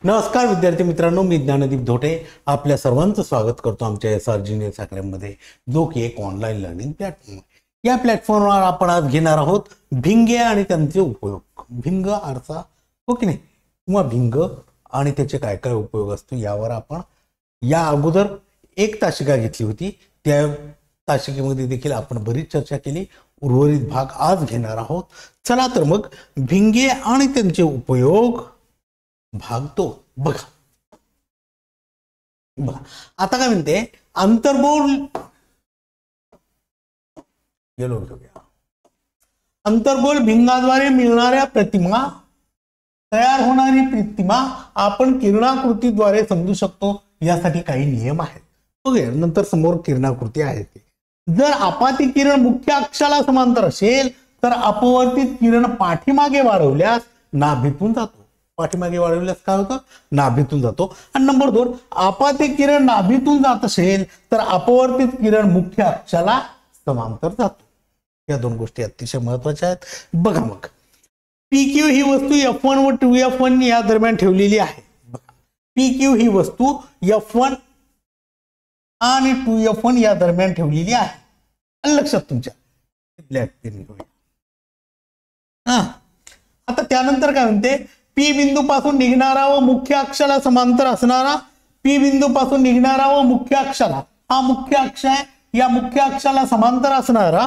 नमस्कार विद्यार्थी मित्रांनो, मी ज्ञानदीप धोटे आपल्या सर्वांचं स्वागत करतो आमच्या SR जीनियस अकॅडमीमध्ये, जो की एक ऑनलाईन लर्निंग प्लॅटफॉर्म आहे। या प्लॅटफॉर्मवर आपण आज घेणार आहोत भिंगे आणि त्यांचे उपयोग। भिंग अर्थ हो की नाही, किंवा भिंग आणि त्याचे काय काय उपयोग असतो यावर आपण या अगोदर एक तासिका घेतली होती। त्या तासिकेमध्ये देखील आपण बरीच चर्चा केली। उर्वरित भाग आज घेणार आहोत। चला तर मग भिंगे आणि त्यांचे उपयोग भाग 2 बघा। आता काय म्हणते, अंतर्गोल अंतर्गोल भिंगाद्वारे मिळणाऱ्या प्रतिमा, तयार होणारी प्रतिमा आपण किरणाकृतीद्वारे समजू शकतो। यासाठी काही नियम आहेत बघूया नंतर। समोर किरणाकृती आहे ते, जर आपाती किरण मुख्य अक्षाला समांतर असेल तर अपवर्तित किरण पाठीमागे वाढवल्यास नाभीतून जातो। पाठीमागे वाढवल्यास काय होतं, नाभीतून जातो। आणि नंबर 2, आपाती किरण नाभीतून जात असेल तर अपवर्तित किरण मुख्य अक्षाला समांतर जातो। या दोन गोष्टी अतिशय महत्त्वाच्या आहेत। बघा मग, PQ ही वस्तू F1 व 2F1 या दरम्यान ठेवलेली आहे। बघा, PQ ही वस्तू F1 आणि 2F1 या दरम्यान ठेवलेली आहे। लक्षात तुमच्या ब्लॅक पेन घेऊया। आता त्यानंतर काय म्हणते, P बिंदू पासून निघणारा व मुख्य अक्षाला समांतर असणारा, P बिंदू पासून निघणारा व मुख्य अक्षाला, हा मुख्य अक्ष आहे, या मुख्य अक्षाला समांतर असणारा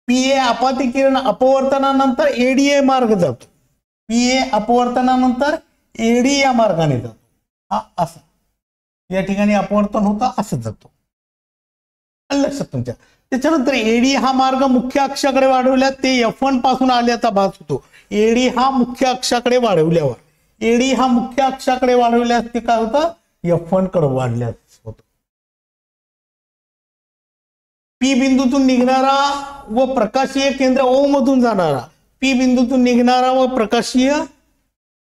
PA आपाती किरण अपवर्तनानंतर AD मार्ग जातो। PA अपवर्तनानंतर AD या मार्गाने जातो। हा असं या ठिकाणी अपवर्तन होतं, असं जातो। लक्षात तुमच्या। त्याच्यानंतर AD हा मार्ग मुख्य अक्षाकडे वाढवल्यास ते F1 पासून आल्याचा भास होतो। AD हा मुख्य अक्षाकडे वाढवल्यावर, AD हा मुख्य अक्षाकडे वाढवल्यास ते काय होतं, F1 कडे वाढल्यास होतं। P बिंदूतून निघणारा व प्रकाशीय केंद्र O मधून जाणारा, P बिंदूतून निघणारा व प्रकाशीय,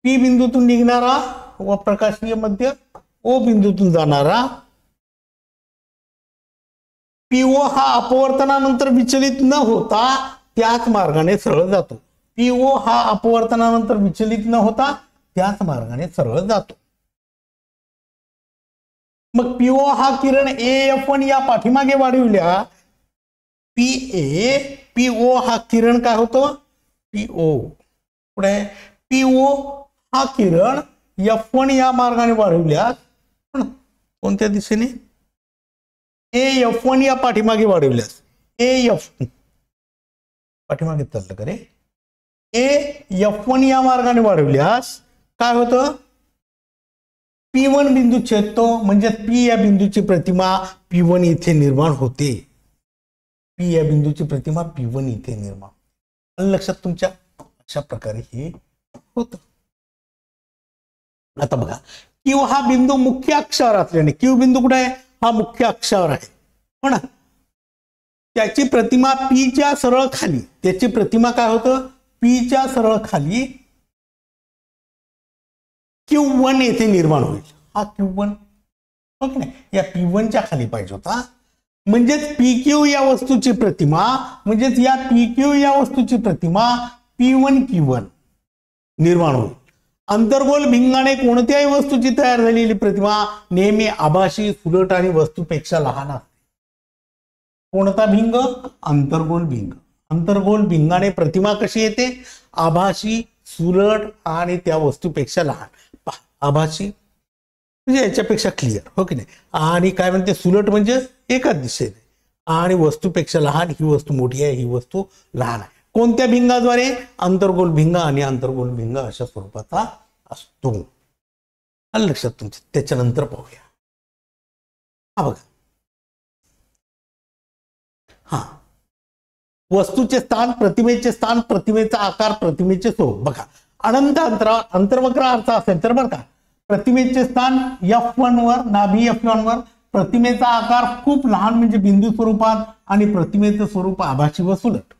P बिंदूतून निघणारा व प्रकाशीय मध्य O बिंदूतून जाणारा PO हा अपवर्तनानंतर विचलित न होता त्याच मार्गाने सरळ जातो। PO हा अपवर्तनानंतर विचलित न होता त्याच मार्गाने सरळ जातो। मग PO हा किरण AF1 या पाठीमागे वाढविल्या, PO हा किरण काय होतो, PO पुढे PO हा किरण F1 या मार्गाने वाढविल्यास, कोणत्या दिशेने, AF1 या पाठीमागे वाढवल्यास, AF पाठीमागे चाललं का रे, AF1 या मार्गाने वाढवल्यास काय होतं, P1 बिंदू छेदतो, म्हणजे P या बिंदूची प्रतिमा P1 इथे निर्माण होते। P या बिंदूची प्रतिमा P1 इथे निर्माण, लक्षात तुमच्या। अशा प्रकारे हे होतं। आता बघा, Q हा बिंदू मुख्य अक्षावर असल्याने, Q बिंदू कुठे आहे, हा मुख्य अक्षावर आहे हो ना, त्याची प्रतिमा P च्या सरळ खाली, त्याची प्रतिमा काय होतं, P च्या सरळ खाली Q1 येथे निर्माण होईल। हा Q1 हो की नाही, या P1 च्या खाली पाहिजे होता। म्हणजेच PQ या वस्तूची प्रतिमा, म्हणजेच या PQ या वस्तूची प्रतिमा P1 Q1 निर्माण होईल। अंतर्गोल भिंगाने कोणत्याही वस्तूची तयार झालेली प्रतिमा नेहमी आभासी, सुलट आणि वस्तूपेक्षा लहान असते। कोणता भिंग, अंतर्गोल भिंग। अंतर्गोल भिंगाने प्रतिमा कशी येते, आभासी, सुलट आणि त्या वस्तूपेक्षा लहान। आभासी म्हणजे याच्यापेक्षा क्लिअर हो की नाही, आणि काय म्हणते, सुलट म्हणजे एकाच दिशेने, आणि वस्तूपेक्षा लहान, ही वस्तू मोठी आहे, ही वस्तू लहान आहे। कोणत्या भिंगाद्वारे, अंतर्गोल भिंग, आणि अंतर्गोल भिंग अशा स्वरूपाचा असतो। लक्षात तुमच्या। त्याच्यानंतर पाहूया, हा बघा, हा वस्तूचे स्थान, प्रतिमेचे स्थान, प्रतिमेचा आकार, प्रतिमेचे स्वरूप। बघा, अनंत अंतर्वक्र अर्थ असेल तर बरं का, प्रतिमेचे स्थान F1 वर, नाभी F1 वर, प्रतिमेचा आकार खूप लहान म्हणजे बिंदू स्वरूपात, आणि प्रतिमेचं स्वरूप आभासी व सुलट।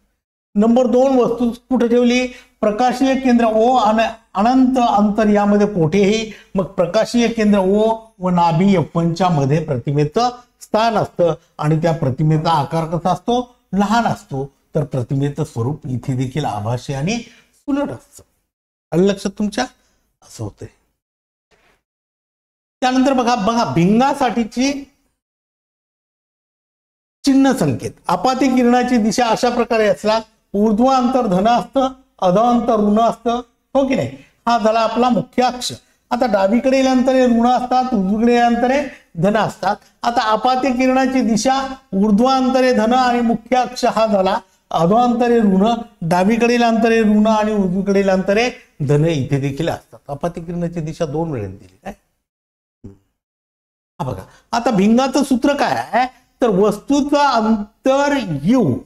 नंबर 2, वस्तू कुठे ठेवली, प्रकाशीय केंद्र O आणि अनंत अंतर यामध्ये कोठेही, मग प्रकाशीय केंद्र O व नाभी F1 च्या मध्ये प्रतिमेचं स्थान असतं, आणि त्या प्रतिमेचा आकार कसा असतो, लहान असतो। तर प्रतिमेचं स्वरूप इथे देखील आभासी आणि सुलट असतं। आलं लक्षात तुमच्या? असं होतंय. त्यानंतर बघा भिंगासाठीची चिन्ह संकेत. आपाती किरणाची दिशा अशा प्रकारे असला, ऊर्ध्वांतर धन असतं, अधांतर ऋण असतं, हो की नाही? हा झाला आपला मुख्य अक्ष. आता डावीकडील अंतरे ऋण असतात, उजवीकडील अंतरे धन असतात. आता आपाती किरणाची दिशा ऊर्ध्वांतरे धन आणि मुख्य अक्ष हा झाला अधोअंतरे ऋण, डावीकडील अंतरे ऋण आणि उजवीकडील अंतरे धन इथे देखील असतात. आपाती किरणाची दिशा 2 वेळेने दिली आहे. बघा आता भिंगाचं सूत्र काय आहे, तर वस्तूचं अंतर u,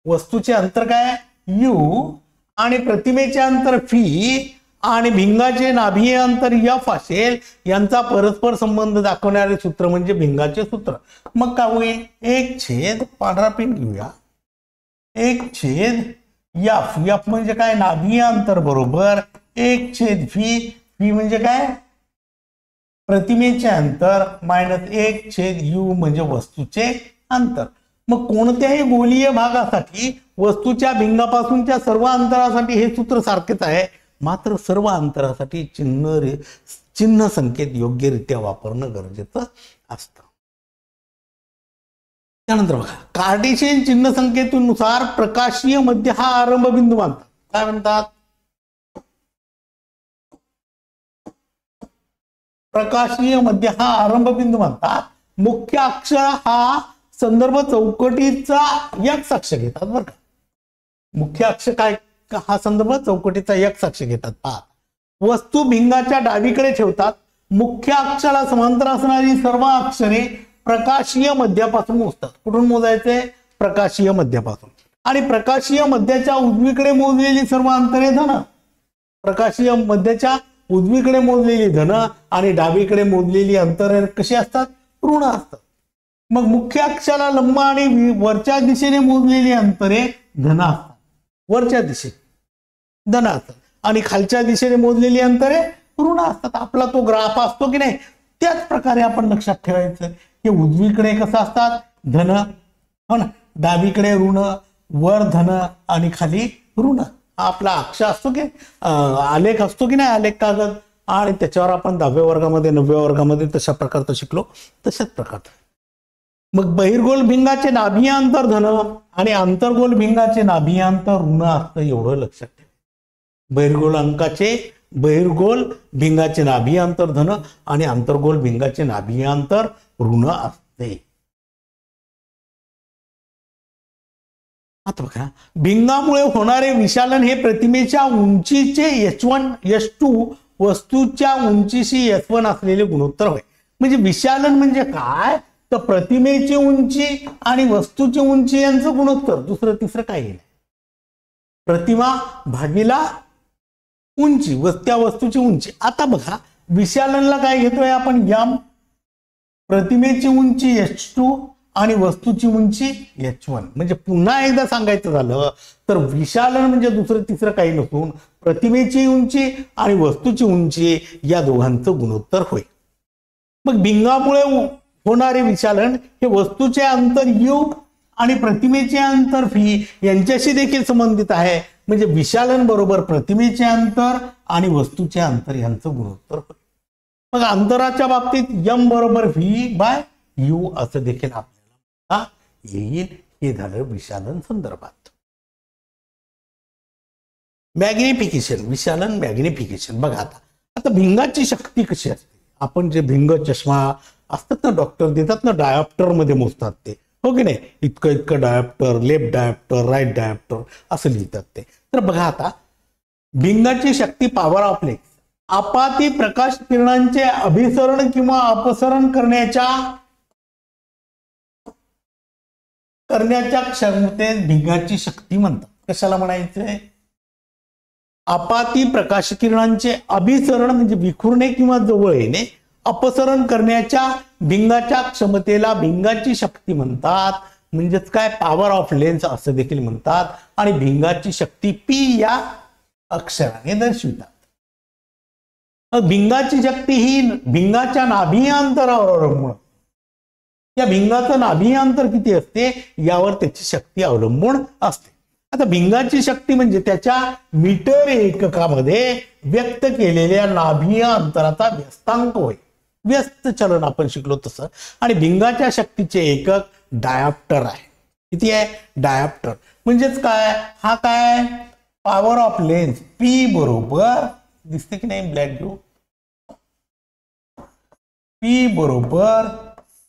वस्तूचे अंतर काय u आणि प्रतिमेचे अंतर φ आणि भिंगाचे नाभीय अंतर f असेल, यांचा परस्पर संबंध दाखवणारे सूत्र म्हणजे भिंगाचे सूत्र. मग काय होईल, 1/, पांढरा पेन घेऊया, 1/f. f म्हणजे काय, नाभीय अंतर बरोबर 1/φ. φ म्हणजे काय, प्रतिमेचे अंतर मायनस 1/u म्हणजे वस्तूचे अंतर. मग कोणत्याही गोलीय भागासाठी वस्तूच्या भिंगापासूनच्या सर्व अंतरासाठी हे सूत्र सारखेच आहे, मात्र सर्व अंतरासाठी चिन्ह संकेत योग्यरित्या वापरणं गरजेचं असतं. त्यानंतर बघा कार्टेशियन चिन्ह संकेतानुसार प्रकाशीय मध्य हा आरंभ बिंदू मानतात. काय म्हणतात, प्रकाशीय मध्य हा आरंभ बिंदू मानतात. मुख्य अक्ष हा संदर्भ चौकटीचा x अक्ष घेतात. बरं का, मुख्य अक्ष काय, हा संदर्भ चौकटीचा x अक्ष घेतात. पहा, वस्तू भिंगाच्या डावीकडे ठेवतात. मुख्य अक्षाला समांतर असणारी सर्व अक्षरे प्रकाशीय मध्यापासून मोजतात. कुठून मोजायचे, प्रकाशीय मध्यापासून. आणि प्रकाशीय मध्याच्या उजवीकडे मोजलेली सर्व अंतरे धन, प्रकाशीय मध्याच्या उजवीकडे मोजलेली धन आणि डावीकडे मोजलेली अंतरे कशी असतात, ऋण असतात. मग मुख्य अक्षाला लंब आणि वरच्या दिशेने मोजलेली अंतरे धन असतात, वरच्या दिशेने धन असतात, आणि खालच्या दिशेने मोजलेली अंतरे ऋण असतात. आपला तो ग्राफ असतो की नाही, त्याच प्रकारे आपण लक्षात ठेवायचं की उजवीकडे कसं असतात, धन, हो ना, डावीकडे ऋण, वर धन आणि खाली ऋण. आपला अक्ष असतो की आलेख असतो की नाही, आलेख कागद, आणि त्याच्यावर आपण 10व्या वर्गामध्ये 9व्या वर्गामध्ये तशा प्रकारचं शिकलो, तशाच प्रकारचं. मग बहिर्गोल भिंगाचे नाभीय अंतर धन आणि आंतरगोल भिंगाचे नाभीय अंतर ऋण असतं, एवढं लक्षात ठेवा. बहिर्गोल भिंगाचे नाभीय अंतर धन आणि आंतरगोल भिंगाचे नाभीय अंतर ऋण असते. आता बघा, भिंगामुळे होणारे विशालन हे प्रतिमेच्या उंचीचे h1 h2 वस्तूच्या उंचीशी h1 असलेले गुणोत्तर होय. म्हणजे विशालन म्हणजे काय, तर प्रतिमेची उंची आणि वस्तूची उंची यांचं गुणोत्तर, दुसरं तिसरं काही नाही. प्रतिमा भागीला उंची व त्या वस्तूची उंची. आता बघा विशालनला काय घेतोय आपण, m, प्रतिमेची उंची h2 आणि वस्तूची उंची h1. म्हणजे पुन्हा एकदा सांगायचं झालं तर विशालन म्हणजे दुसरं तिसरं काही नसून प्रतिमेची उंची आणि वस्तूची उंची या दोघांचं गुणोत्तर होय. मग भिंगामुळे होणारे विशालन हे वस्तूचे अंतर u आणि प्रतिमेचे अंतर φ यांच्याशी देखील संबंधित आहे. म्हणजे विशालन बरोबर प्रतिमेचे अंतर आणि वस्तूचे अंतर यांचं गुणोत्तर होय. मग अंतराच्या बाबतीत m बरोबर v/u असं देखील आपल्याला येईल. हे झालं विशालन संदर्भात. मॅग्निफिकेशन, विशालन मॅग्निफिकेशन. बघा आता भिंगाची शक्ती कशी असते, आपण जे भिंग चष्मा असतात ना, डॉक्टर देतात ना, डायोप्टर मध्ये मोजतात ते, हो की नाही, इतकं dioptre, left dioptre, right dioptre असं लिहितात ते. तर बघा आता भिंगाची शक्ती, पॉवर ऑफ लेन्स, आपाती प्रकाश किरणांचे अभिसरण किंवा अपसरण करण्याच्या क्षमतेस भिंगाची शक्ती म्हणतात. कशाला म्हणायचंय, आपाती प्रकाश किरणांचे अभिसरण म्हणजे विखुरणे किंवा जवळ येणे, अपसरण करण्याच्या भिंगाच्या क्षमतेला भिंगाची शक्ती म्हणतात. म्हणजेच काय, पॉवर ऑफ लेन्स असं देखील म्हणतात. आणि भिंगाची शक्ती P या अक्षराने दर्शवितात. भिंगाची शक्ती ही भिंगाच्या नाभीय अंतरावर अवलंबून, या भिंगाचं नाभीय अंतर किती असते यावर त्याची शक्ती अवलंबून असते. आता भिंगाची शक्ती म्हणजे त्याच्या मीटर एककामध्ये व्यक्त केलेल्या नाभीय अंतराचा व्यस्तांक होय. व्यस्त चलन आपण शिकलो तसं. आणि भिंगाच्या शक्तीचे एकक डायप्टर आहे. किती आहे? डायप्टर. म्हणजेच काय? हा काय? पॉवर ऑफ लेन्स पी बरोबर दिसते की नाही ब्लॅक ग्लो, पी बरोबर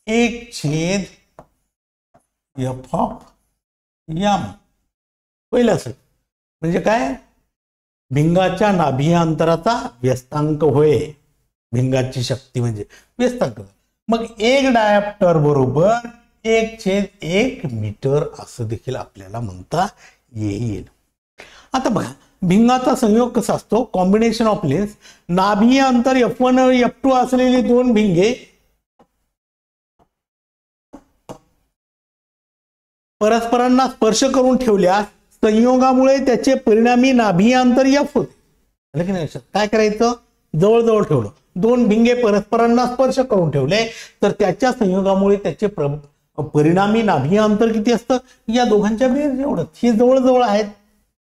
1/f ऑफ एम होईल असं. म्हणजे काय? भिंगाच्या नाभीय अंतराचा व्यस्तांक होय. भिंगाची शक्ती म्हणजे व्यस्तांक. मग एक डायप्टर बरोबर 1/1 मीटर असं देखील आपल्याला म्हणता येईल. आता बघा भिंगाचा संयोग कसा असतो? Combination of lens. नाभीय अंतर F1 आणि F2 असलेली दोन भिंगे परस्परांना स्पर्श करून ठेवल्यास संयोगामुळे त्याचे परिणामी नाभीय अंतर F होते. काय करायचं? जवळजवळ ठेवलं, दोन भिंगे परस्परांना स्पर्श करून ठेवले तर त्याच्या संयोगामुळे त्याचे परिणामी नाभीय अंतर किती असतं? या दोघांच्या बेरीज एवढं. हे जवळजवळ आहेत,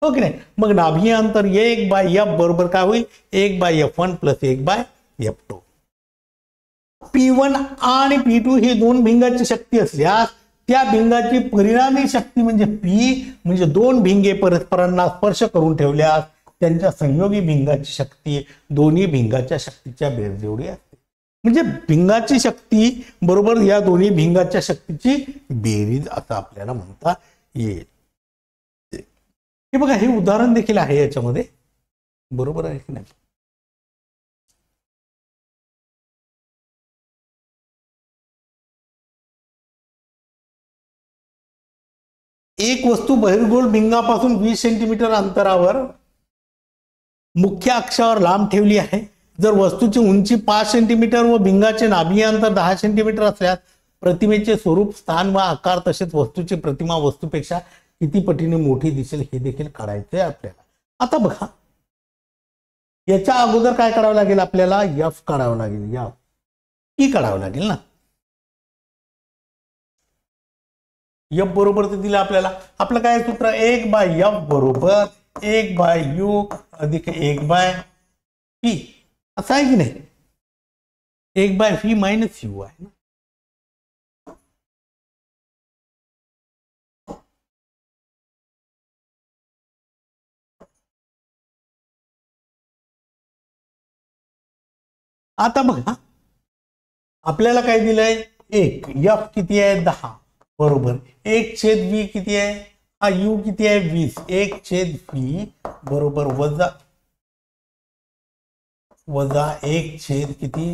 हो की नाही? मग नाभीय अंतर 1/f बरोबर काय होईल? 1/f1 + 1/f2. P1 आणि P2 ही दोन भिंगाची शक्ती असल्यास त्या भिंगाची परिणामी शक्ती म्हणजे P म्हणजे दोन भिंगे परस्परांना स्पर्श करून ठेवल्यास त्यांच्या संयोगी भिंगाची शक्ती दोन्ही भिंगाच्या शक्तीच्या बेरीज एवढी असते. म्हणजे भिंगाची शक्ती बरोबर या दोन्ही भिंगाच्या शक्तीची बेरीज असं आपल्याला म्हणता येईल. हे बघा हे उदाहरण देखील आहे याच्यामध्ये, बरोबर आहे की नाही? एक वस्तू बहिर्गोल भिंगापासून 20 सेंटीमीटर अंतरावर मुख्य अक्षावर लांब ठेवली आहे. जर वस्तूची उंची 5 सेंटीमीटर व भिंगाचे नाभीय अंतर 10 सेंटीमीटर असल्यास प्रतिमेचे स्वरूप, स्थान व आकार तसेच वस्तूची प्रतिमा वस्तूपेक्षा किती पटीने मोठी दिसेल हे देखील काढायचे आपल्याला. आता बघा याच्या अगोदर काय करावं लागेल? आपल्याला F काढावं लागेल, F P काढावं लागेल ना. F बरोबर ते दिलं आपल्याला. आपलं काय सूत्र? 1/f बरोबर 1/u अधिक 1/p असं आहे की नाही? 1/v - u आहे ना. आता बघा आपल्याला काय दिलंय? 1 F किती आहे? 10 बरोबर 1/v किती आहे? हा u किती आहे? 20. 1/v बरोबर वजा 1 किती?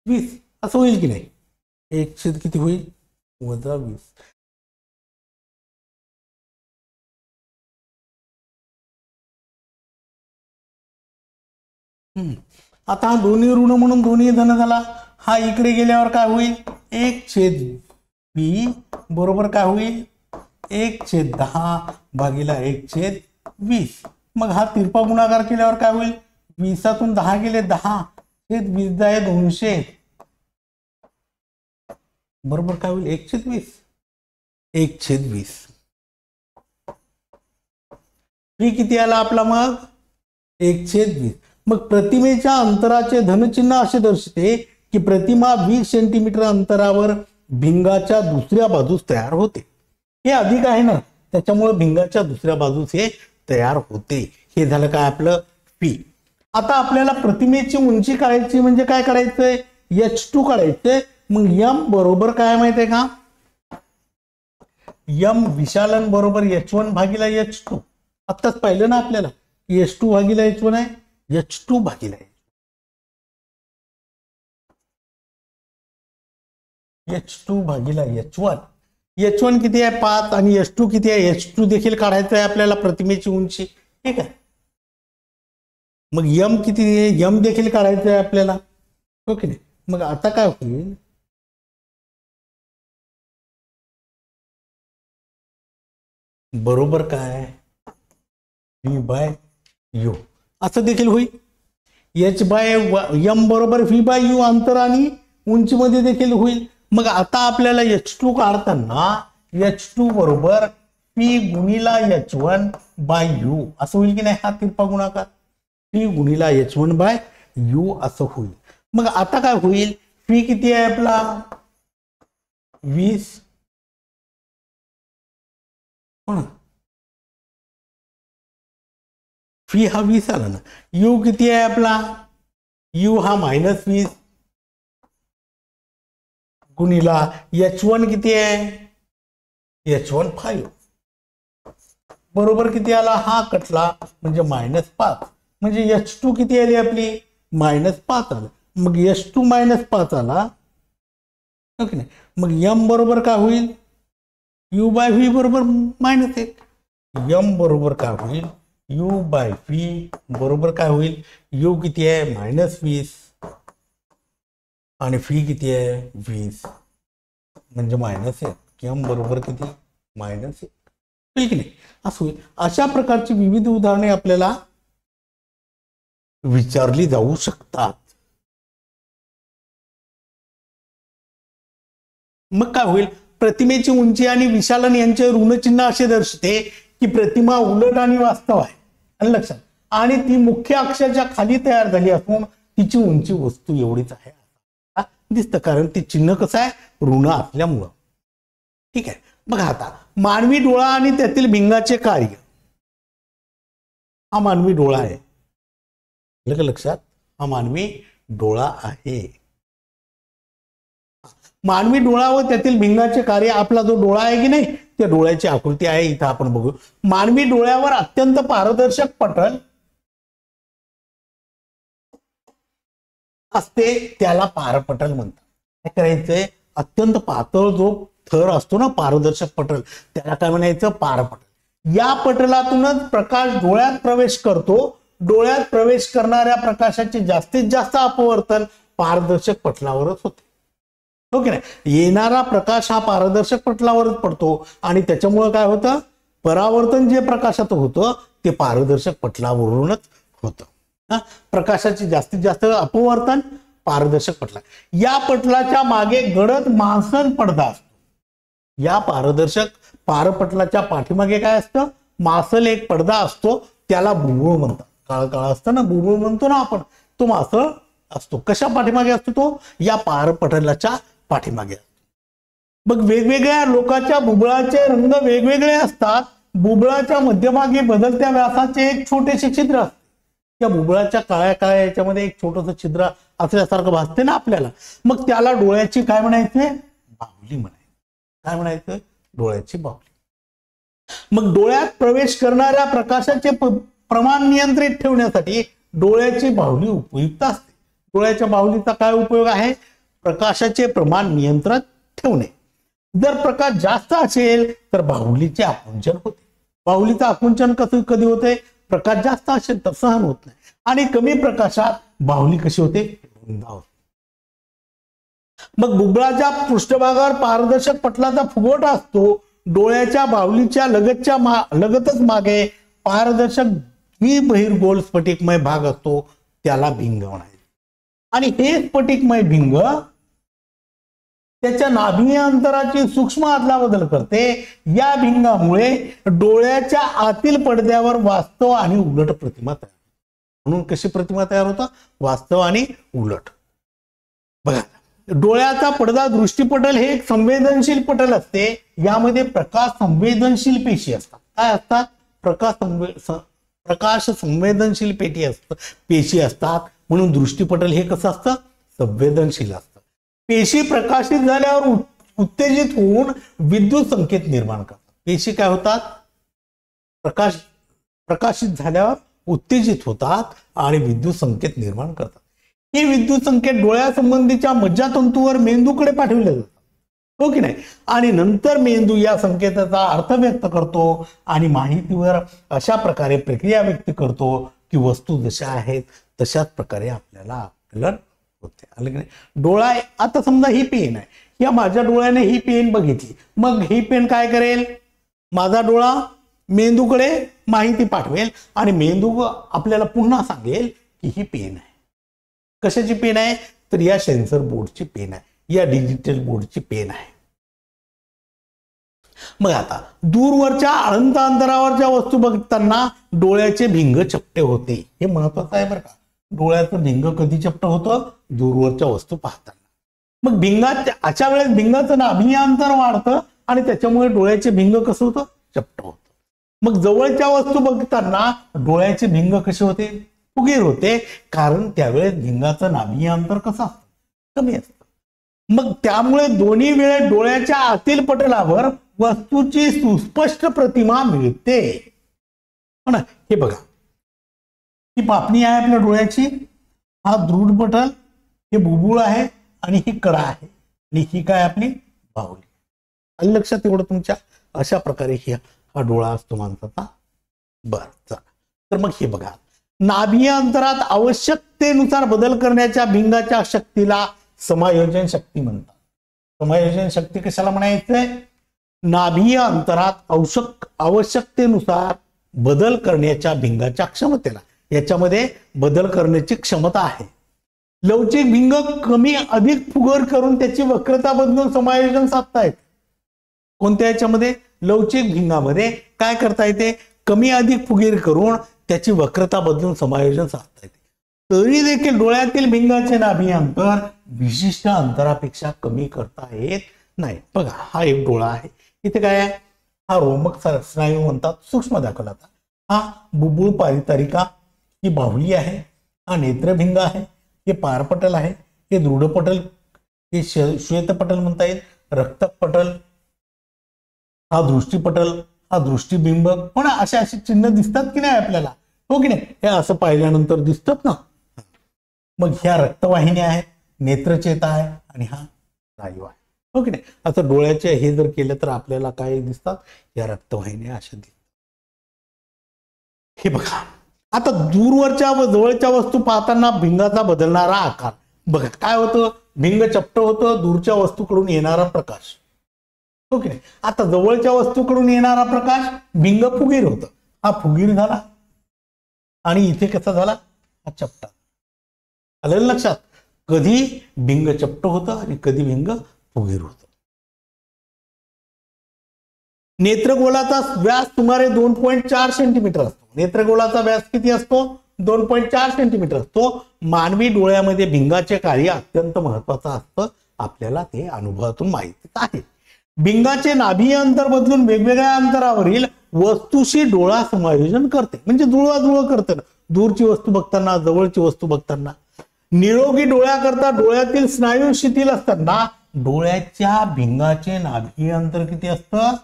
20 असं होईल की नाही? 1 किती होईल? वजा 20. आता हा दोन्ही ऋण म्हणून दोन्ही धन झाला. हा इकडे गेल्यावर काय होईल? 1/v बरोबर काय होईल? 1/10 भागिले 1/20. मग हा तिरपा गुणाकार केल्यावर काय होईल? 20तून 10 गेले 10/20 जाए 200 बरोबर काय होईल? 1/20. 1/20 v किती आला आपला? मग 1/20. मग प्रतिमेच्या अंतराचे धनचिन्ह असे दर्शते की प्रतिमा 20 सेंटीमीटर अंतरावर भिंगाच्या दुसऱ्या बाजूस तयार होते. हे अधिक आहे ना, त्याच्यामुळे भिंगाच्या दुसऱ्या बाजूस हे तयार होते. हे झालं काय आपलं? P. आता आपल्याला प्रतिमेची उंची काढायची म्हणजे काय काढायचंय? H2 काढायचंय. मग m बरोबर काय माहितीये का? m विशालन बरोबर H1 भागिले H2. आत्ताच पाहिलं ना आपल्याला H2 भागिले H1 आहे. H2 भागिले H2 भागिले H1. H1 किती आहे? 5 आणि H2 किती आहे? H2 देखील काढायचं आहे आपल्याला प्रतिमेची उंची. ठीक आहे. मग m किती आहे? m देखील काढायचं आहे आपल्याला, हो की नाही? मग आता काय होईल? बरोबर काय? v/u असं देखील होईल. h/m बरोबर v/u अंतर आणि उंचीमध्ये देखील होईल. मग आता आपल्याला H2 काढताना H2 बरोबर पी गुणिला H1 बाय यू असं होईल की नाही, हा तिरपा गुणाकार पी गुणिला H1 बाय यू असं होईल. मग आता काय होईल, पी किती आहे आपला 20 हो ना, फी हा 20 आला ना, यू किती आहे आपला, यू हा -20 गुणिला H1 किती आहे H1 5 बरोबर किती आला, हा कटला म्हणजे -5 म्हणजे H2 किती आली आपली -5 आला. मग H2 -5 आला ओके नाही, मग m बरोबर काय होईल, u बाय v बरोबर -1. m बरोबर काय होईल, u बाय v बरोबर काय होईल, u किती आहे -20 आणि फी किती आहे 20 म्हणजे -1. m बरोबर किती -1 ठीक नाही, असं होईल. अशा प्रकारची विविध उदाहरणे आपल्याला विचारली जाऊ शकतात. मग काय होईल, प्रतिमेची उंची आणि विशालन यांचे ऋणचिन्ह असे दर्शते की प्रतिमा उलट आणि वास्तव आहे, आणि लक्षात, आणि ती मुख्य अक्षाच्या खाली तयार झाली असून तिची उंची वस्तू एवढीच आहे दिसतं, कारण ते चिन्ह कसं आहे ऋण असल्यामुळं. ठीक आहे, बघा आता मानवी डोळा आणि त्यातील भिंगाचे कार्य. हा मानवी डोळा आहे, लक्षात, हा मानवी डोळा आहे. मानवी डोळा व त्यातील भिंगाचे कार्य, आपला जो डोळा आहे की नाही त्या डोळ्याची आकृती आहे इथं आपण बघू. मानवी डोळ्यावर अत्यंत पारदर्शक पटल असते, त्याला पारपटल म्हणतात. काय करायचंय, अत्यंत पातळ जो थर असतो ना पारदर्शक पटल, त्याला काय म्हणायचं पारपटल. या पटलातूनच प्रकाश डोळ्यात प्रवेश करतो. डोळ्यात प्रवेश करणाऱ्या प्रकाशाचे जास्तीत जास्त अपवर्तन पारदर्शक पटलावरच होते, हो की नाही. येणारा प्रकाश हा पारदर्शक पटलावरच पडतो आणि त्याच्यामुळे काय होतं, परावर्तन जे प्रकाशात होतं ते पारदर्शक पटलावरूनच होतं. प्रकाशाचे जास्तीत जास्त अपवर्तन पारदर्शक पटला. या पटलाच्या मागे गडद मांसल पडदा असतो. या पारदर्शक पारपटलाच्या पाठीमागे काय असतं, मांसल एक पडदा असतो, त्याला बुळबुळ म्हणतात. काळं काळं असतं ना, बुळबुळ म्हणतो ना आपण, तो मांसल असतो. कशा पाठीमागे असतो तो, या पारपटलाच्या पाठीमागे असतो. मग वेगवेगळ्या लोकांच्या बुबुळाचे रंग वेगवेगळे असतात. बुबुळाच्या मध्यभागी बदलत्या व्यासाचे एक छोटेसे छिद्र असते. त्या बुबुळाच्या काळ्या काळ्या याच्यामध्ये एक छोटस छिद्र असल्यासारखं भासते ना आपल्याला, मग त्याला डोळ्याची काय म्हणायचे, बाहुली म्हणायचं. काय म्हणायचं, डोळ्याची बाहुली. मग डोळ्यात प्रवेश करणाऱ्या प्रकाशाचे प्रमाण नियंत्रित ठेवण्यासाठी डोळ्याची बाहुली उपयुक्त असते. डोळ्याच्या बाहुलीचा काय उपयोग आहे, प्रकाशाचे प्रमाण नियंत्रित ठेवणे. जर प्रकाश जास्त असेल तर बाहुलीचे आकुंचन होते. बाहुलीचं आकुंचन कसं कधी होते, प्रकाश जास्त असेल तर सहन होत नाही, आणि कमी प्रकाशात बाहुली कशी होते, रुंद होते. मग बुबुळाच्या पृष्ठभागावर पारदर्शक पटलाचा फुगवटा असतो. डोळ्याच्या बाहुलीच्या लगतच मागे पारदर्शक द्विबहिर्गोल स्फटिकमय भाग असतो, त्याला भिंग म्हणायचे. आणि हे स्फटिकमय भिंग त्याच्या नाभिय अंतराची सूक्ष्म अदलाबदल करते. या भिंगामुळे डोळ्याच्या आतील पडद्यावर वास्तव आणि उलट प्रतिमा तयार होते. म्हणून कशी प्रतिमा तयार होतात, वास्तव आणि उलट. बघा, डोळ्याचा पडदा दृष्टीपटल हे एक संवेदनशील पटल असते. यामध्ये प्रकाश संवेदनशील पेशी असतात. काय असतात, प्रकाश संवेदनशील पेशी असतात. म्हणून दृष्टीपटल हे कसं असतं, संवेदनशील असतं. पेशी प्रकाशित झाल्यावर उत्तेजित होऊन विद्युत संकेत निर्माण करतात. पेशी काय होतात, प्रकाशित झाल्यावर उत्तेजित होतात आणि विद्युत संकेत निर्माण करतात. हे विद्युत संकेत डोळ्यासंबंधीच्या मज्जातंतूवर मेंदूकडे पाठवले जातात, हो की नाही. आणि नंतर मेंदू या संकेताचा अर्थ व्यक्त करतो आणि माहितीवर अशा प्रकारे प्रक्रिया व्यक्त करतो की वस्तू जशा आहेत तशाच प्रकारे आपल्याला आकलन होते. आलं की नाही. डोळा, आता समजा ही पेन आहे, या माझ्या डोळ्याने ही पेन बघितली, मग ही पेन काय करेल, माझा डोळा मेंदूकडे माहिती पाठवेल आणि मेंदू आपल्याला पुन्हा सांगेल की ही पेन आहे. कशाची पेन आहे, तर या सेन्सर बोर्डची पेन आहे, या डिजिटल बोर्डची पेन आहे. मग आता दूरवरच्या अनंत अंतरावरच्या वस्तू बघताना डोळ्याचे भिंग चपटे होते. हे महत्वाचं आहे बरं का. डोळ्याचं भिंग कधी चपट होतं? दूरवरच्या वस्तू पाहताना. मग भिंगाच्या अशा वेळेस भिंगाचं नाभीय अंतर वाढतं आणि त्याच्यामुळे डोळ्याचे भिंग कसं होतं? चपट होतं. मग जवळच्या वस्तू बघताना डोळ्याचे भिंग कसे होते? फुगीर होते, कारण त्यावेळेस भिंगाचं नाभीय अंतर कसं असतं? कमी असतं. मग त्यामुळे दोन्ही वेळेस डोळ्याच्या आतील पटलावर वस्तूची सुस्पष्ट प्रतिमा मिळते. हो ना. हे बघा, ही पापणी आहे आपल्या डोळ्याची, हा दृढ पटल, हे बुबुळ आहे आणि ही कडा आहे आणि ही काय आपली बाहुली. आलं लक्षात एवढं तुमच्या? अशा प्रकारे हा डोळा असतो माणसाचा. बर, चला तर मग हे बघा, नाभीय अंतरात आवश्यकतेनुसार बदल करण्याच्या भिंगाच्या शक्तीला समायोजन शक्ती म्हणतात. समायोजन शक्ती कशाला म्हणायचंय? नाभीय अंतरात आवश्यकतेनुसार बदल करण्याच्या भिंगाच्या क्षमतेला, याच्यामध्ये बदल करण्याची क्षमता आहे. लवचिक भिंग कमी अधिक फुगर करून त्याची वक्रता बदलून समायोजन साधता येते. कोणत्या याच्यामध्ये? लवचिक भिंगामध्ये काय करता येते? कमी अधिक फुगीर करून त्याची वक्रता बदलून समायोजन साधता येते. तरी देखील डोळ्यातील भिंगाचे नाभीय अंतर विशिष्ट अंतरापेक्षा कमी करता येत नाही. बघा, हा एक डोळा आहे. इथे काय आहे? हा रोमक स्नायू म्हणतात, सूक्ष्म दाखवलाता. हा बुबुळ पारितारिका, ही बाहुली आहे. हा नेत्रभिंग आहे, हे पारपटल आहे, हे दृढपटल, हे श्वेतपटल म्हणता येईल, रक्तपटल, हा दृष्टीपटल, हा दृष्टीबिंब. पण असे असे चिन्ह दिसतात की नाही आपल्याला? हो की नाही? हे असं पाहिल्यानंतर दिसतात ना. मग ह्या रक्तवाहिन्या आहेत, नेत्रचेता आहे आणि हा स्नायू आहे. हो की नाही? आता डोळ्याचे हे जर केलं तर आपल्याला काय दिसतात? या रक्तवाहिन्या अशा दिसतात. हे बघा, आता दूरवरच्या व जवळच्या वस्तू पाहताना भिंगाचा बदलणारा आकार बघा. काय होतं? भिंग चपट होतं, दूरच्या वस्तूकडून येणारा प्रकाश. हो की नाही? आता जवळच्या वस्तूकडून येणारा प्रकाश भिंग फुगीर होतं. हा फुगीर झाला आणि इथे कसा झाला? हा चपटा. आलं लक्षात? कधी भिंग चपट होतं आणि कधी भिंग फुगीर होतं. नेत्रगोलाचा व्यास सुमारे 2.4 सेंटीमीटर असतो. नेत्रगोलाचा व्यास किती असतो? 2.4 सेंटीमीटर असतो. मानवी डोळ्यामध्ये भिंगाचे कार्य अत्यंत महत्वाचं असतं, आपल्याला ते अनुभवातून माहितीच आहे. भिंगाचे नाभीय अंतर बदलून वेगवेगळ्या अंतरावरील वस्तूशी डोळा समायोजन करते. म्हणजे जुळवाजुळव करते ना, दूरची वस्तू बघताना, जवळची वस्तू बघताना. निरोगी डोळ्याकरता डोळ्यातील स्नायू शिथिल असताना डोळ्याच्या भिंगाचे नाभीय अंतर किती असतं?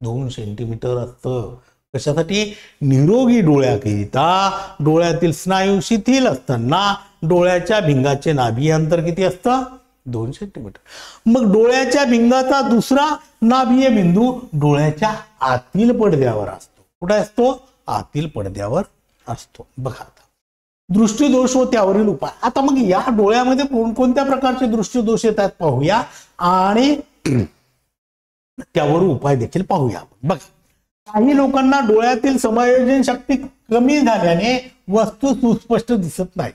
2 सेंटीमीटर असतं. कशासाठी? निरोगी डोळ्याकरिता डोळ्यातील स्नायू शिथिल असताना डोळ्याच्या भिंगाचे नाभीय अंतर किती असतं? 2 सेंटीमीटर. मग डोळ्याच्या भिंगाचा दुसरा नाभीय बिंदू डोळ्याच्या आतील पडद्यावर असतो. कुठे असतो? आतील पडद्यावर असतो. बघा आता दृष्टीदोष व त्यावरील उपाय. आता मग या डोळ्यामध्ये कोणकोणत्या प्रकारचे दृष्टीदोष येतात पाहूया आणि त्यावर उपाय देखील पाहूया. बघा, काही लोकांना डोळ्यातील समायोजन शक्ती कमी झाल्याने वस्तू सुस्पष्ट दिसत नाही.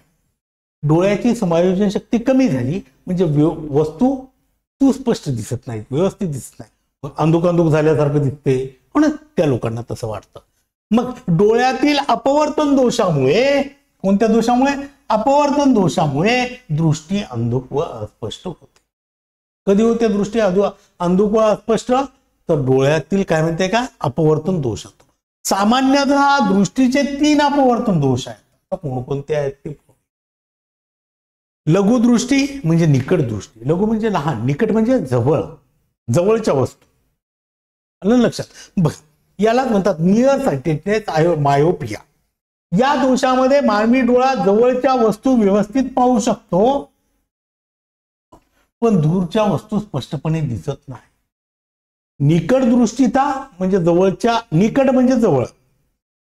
डोळ्याची समायोजन शक्ती कमी झाली म्हणजे वस्तू सुस्पष्ट दिसत नाहीत, व्यवस्थित दिसत नाही, अंधुक अंधुक झाल्यासारखं दिसते. म्हणून त्या लोकांना तसं वाटतं. मग डोळ्यातील अपवर्तन दोषामुळे, कोणत्या दोषामुळे? अपवर्तन दोषामुळे दृष्टी अंधुक व अस्पष्ट होते. कधी होते दृष्टी अंधुक व अस्पष्ट? तर डोळ्यातील काय म्हणते का? अपवर्तन दोष होतो. सामान्यतः दृष्टीचे 3 अपवर्तन दोष आहेत. कोणकोणते आहेत ते? लघुदृष्टी म्हणजे निकट दृष्टी. लघु म्हणजे लहान, निकट म्हणजे जवळ, जवळच्या वस्तू. आलं लक्षात? बघ, यालाच म्हणतात नियर साइटेडनेस, मायोपिया. या दोषामध्ये मानवी डोळा जवळच्या वस्तू व्यवस्थित पाहू शकतो, पण दूरच्या वस्तू स्पष्टपणे दिसत नाही. निकट दृष्टीता म्हणजे जवळच्या, निकट म्हणजे जवळ,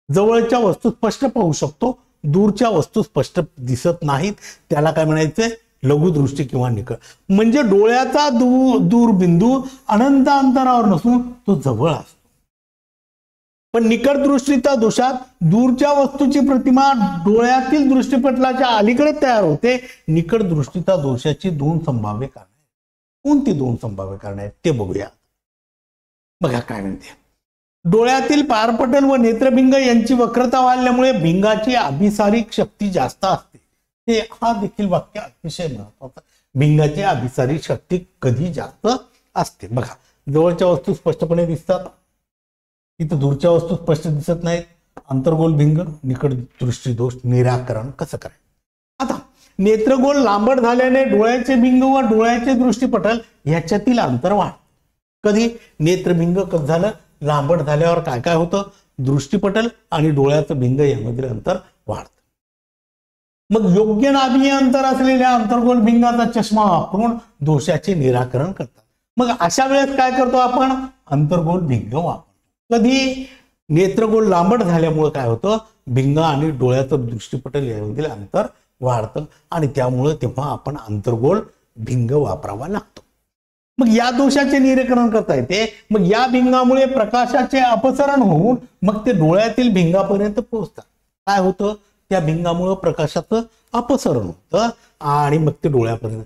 जवळच्या वस्तू स्पष्ट पाहू शकतो, दूरच्या वस्तू स्पष्ट दिसत नाहीत. त्याला काय म्हणायचंय? लघुदृष्टी किंवा निकट. म्हणजे डोळ्याचा दूरबिंदू अनंत अंतरावर नसून तो जवळ असतो. पण निकट दृष्टीच्या दोषात दूरच्या वस्तूची प्रतिमा डोळ्यातील दृष्टीपटलाच्या अलीकडे तयार होते. निकट दृष्टीच्या दोषाची 2 संभाव्य कारणे. कोणती 2 संभाव्य कारणे आहेत ते बघूया. बघा काय म्हणते, डोळ्यातील पारपटल व नेत्रभिंग यांची वक्रता वाढल्यामुळे भिंगाची अभिसारिक शक्ती जास्त असते. हे हा देखील वाक्य अतिशय महत्वाचं. भिंगाची अभिसारिक शक्ती कधी जास्त असते. बघा जवळच्या वस्तू स्पष्टपणे दिसतात, इथं दूरच्या वस्तू स्पष्ट दिसत नाहीत. अंतर्गोल भिंग निकट दृष्टी दोष निराकरण कसं करायचं. आता नेत्रगोल लांबट झाल्याने डोळ्याचे भिंग व डोळ्याचे दृष्टीपटल ह्याच्यातील अंतर वाढ. कधी नेत्रभिंग कसं झालं, लांबट झाल्यावर काय काय होतं, दृष्टीपटल आणि डोळ्याचं भिंग यामधील अंतर वाढतं. मग योग्य नाभीय अंतर असलेल्या अंतर्गोल भिंगाचा चष्मा वापरून दोषाचे निराकरण करतात. मग अशा वेळेस काय करतो आपण, अंतर्गोल भिंग वापरतो. कधी नेत्रगोल लांबट झाल्यामुळे काय होतं, भिंग आणि डोळ्याचं दृष्टीपटल यामधील अंतर वाढतं आणि त्यामुळे तेव्हा आपण अंतर्गोल भिंग वापरावा लागतो. मग या दोषाचे निराकरण करता येते. मग या भिंगामुळे प्रकाशाचे अपसरण होऊन मग ते डोळ्यातील भिंगापर्यंत पोहोचतात. काय होतं, त्या भिंगामुळे प्रकाशाचं अपसरण होतं आणि मग ते डोळ्यापर्यंत,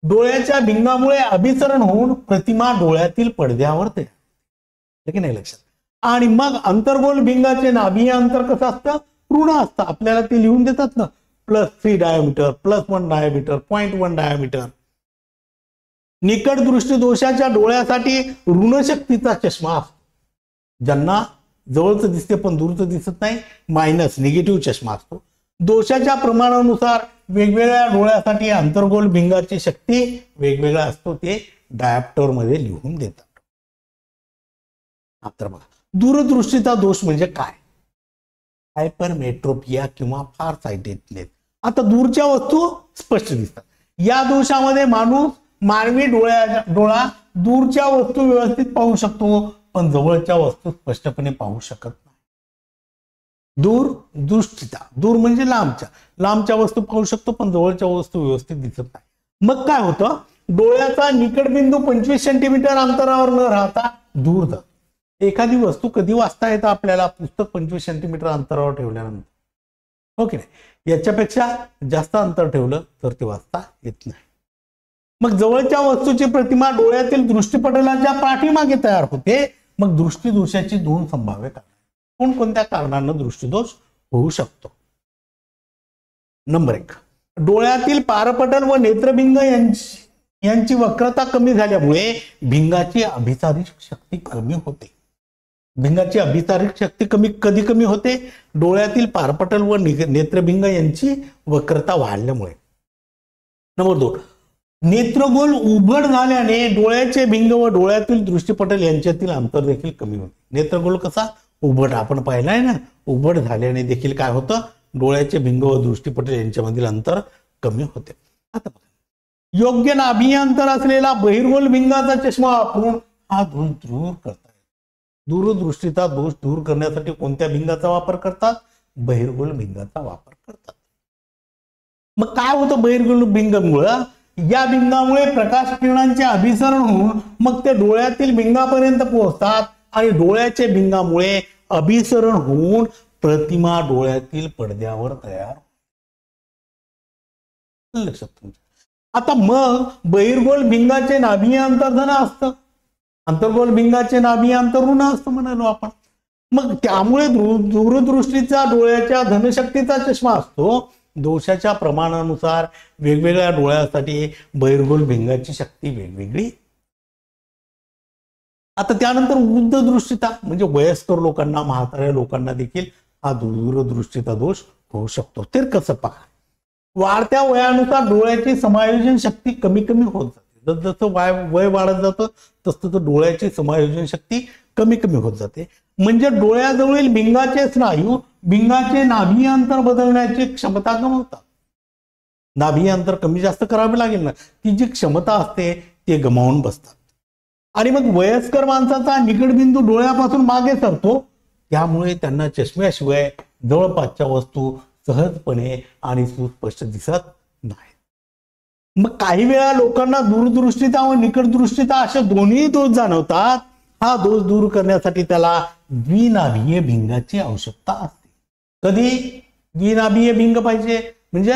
डोळ्याच्या भिंगामुळे अभिसरण होऊन प्रतिमा डोळ्यातील पडद्यावर तयार की नाही लक्षात. आणि मग अंतर्गोल भिंगाचे नाभीय अंतर कसं असतं, ऋण असतं. आपल्याला ते लिहून देतात ना, +3 डायमीटर, +1 डायमीटर, 0.1 डायमीटर. निकट दृष्टी दोषाच्या डोळ्यासाठी ऋणशक्तीचा चष्मा असतो. ज्यांना जवळचं दिसते पण दूरचं दिसत नाही, मायनस निगेटिव्ह चष्मा असतो. दोषाच्या प्रमाणानुसार वेगवेगळ्या डोळ्यासाठी अंतर्गोल भिंगाची शक्ती वेगवेगळा असतो. ते डायप्टर मध्ये लिहून देतात. आता बघा दूरदृष्टीचा दोष म्हणजे काय, हायपरमेट्रोपिया किंवा फार साइटेडनेस. आता दूरच्या वस्तू स्पष्ट दिसतात. या दोषामध्ये मानवी डोळा दूरच्या वस्तू व्यवस्थित पाहू शकतो पण जवळच्या वस्तू स्पष्टपणे पाहू शकत नाही. दूरदृष्टीता, दूर म्हणजे लांबच्या वस्तू पाहू शकतो पण जवळच्या वस्तू व्यवस्थित दिसत नाही. मग काय होतं, डोळ्याचा निकट बिंदू 25 सेंटीमीटर अंतरावर न राहता दूर जातो. एखादी वस्तू कधी वाचता येतं आपल्याला, पुस्तक 25 सेंटीमीटर अंतरावर ठेवल्यानंतर, ओके नाही, याच्यापेक्षा जास्त अंतर ठेवलं तर ते वाचता येत नाही. मग जवळच्या वस्तूची प्रतिमा डोळ्यातील दृष्टीपटलाच्या पाठीमागे तयार होते. मग दृष्टीदोषाची दोन संभाव्य कारणे. कोणकोणत्या कारणांना दृष्टीदोष होऊ शकतो. नंबर 1, डोळ्यातील पारपटल व नेत्रभिंग यांची वक्रता कमी झाल्यामुळे भिंगाची अभिसारिक शक्ती कमी होते. भिंगाची अभिसारिक शक्ती कधी कमी होते, डोळ्यातील पारपटल व नेत्रभिंग यांची वक्रता वाढल्यामुळे. नंबर 2, नेत्रगोल उघड झाल्याने डोळ्याचे भिंग व डोळ्यातील दृष्टीपटल यांच्यातील अंतर देखील कमी होते. नेत्रगोल कसा उघड आपण पाहिलाय ना, उघड झाल्याने देखील काय होतं, डोळ्याचे भिंग व दृष्टीपटल यांच्यामधील अंतर कमी होते. आता बघा, योग्य नाभीय अंतर असलेला बहिर्गोल भिंगाचा चष्मा वापरून हा दोष दूर करतात. दूरदृष्टीचा दोष दूर करण्यासाठी कोणत्या भिंगाचा वापर करतात, बहिर्गोल भिंगाचा वापर करतात. मग काय होतं बहिर्गोल भिंगामुळं, या भिंगामुळे प्रकाश किरणांचे अभिसरण होऊन मग ते डोळ्यातील भिंगापर्यंत पोहोचतात आणि डोळ्याच्या भिंगामुळे अभिसरण होऊन प्रतिमा डोळ्यातील पडद्यावर तयार. लक्षात तुमच्या. आता मग बहिर्गोल भिंगाचे नाभीय अंतर धन असतं, अंतर्गोल भिंगाचे नाभीय अंतर ऋण असतं म्हणालो आपण. मग त्यामुळे दूरदृष्टीचा डोळ्याच्या धनशक्तीचा चष्मा असतो. दोषाच्या प्रमाणानुसार वेगवेगळ्या डोळ्यासाठी बहिर्गोल भिंगाची शक्ती वेगवेगळी. आता त्यानंतर वृद्ध दृष्टीता म्हणजे वयस्कर लोकांना, म्हाताऱ्या लोकांना देखील हा दूरदृष्टीचा दोष होऊ शकतो. ते कसं पहा, वाढत्या वयानुसार डोळ्याची समायोजन शक्ती कमी कमी होत जाते. जसं वय वाढत जातं तसं डोळ्याची समायोजन शक्ती कमी कमी होत जाते. म्हणजे डोळ्याजवळील भिंगाचे स्नायू भिंगाचे नाभीय अंतर बदलण्याची क्षमता गमावतात. नाभीय अंतर कमी जास्त करावे लागेल ना, ती जी क्षमता असते ते गमावून बसतात. आणि मग वयस्कर माणसाचा निकट बिंदू डोळ्यापासून मागे सरतो, त्यामुळे त्यांना चष्म्याशिवाय जवळपासच्या वस्तू सहजपणे आणि सुस्पष्ट दिसत नाही. मग काही वेळा लोकांना दूरदृष्टीता व निकट दृष्टीता असे दोन्ही दोष जाणवतात. हा दोष दूर करण्यासाठी त्याला द्विनाभीय भिंगाची आवश्यकता असते. कधी द्विनाभीय भिंग पाहिजे, म्हणजे